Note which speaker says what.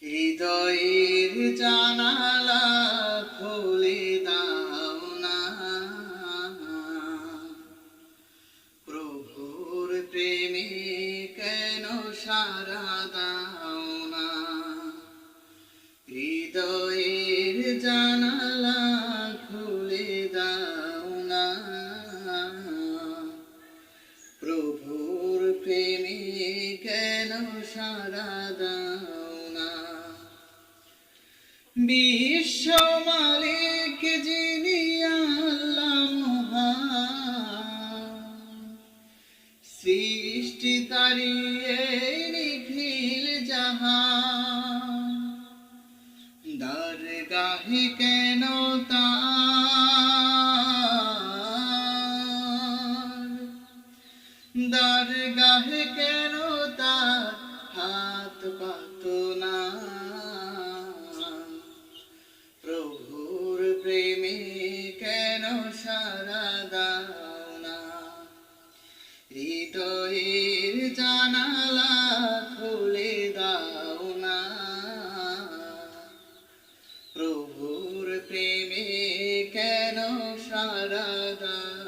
Speaker 1: হৃদয়ের জানালা খুলে দাও না, প্রভুর প্রেমে কেন সারা দাও না। হৃদয়ের জানালা খুলে দাও না, প্রভুর প্রেমে কেন সারা দাও না। বিশ্ব মালিক যিনি আল্লাহ মহান, সৃষ্টিকারী এই নিখিল জাহান, দরগাহে কেন তার, দরগাহে কেন তার হাত পাত না। প্রভুর প্রেমে কেন সারা দাও না। হৃদয়ের জানালা খুলে দাও না, প্রভুর প্রেমে কেন সারা দাও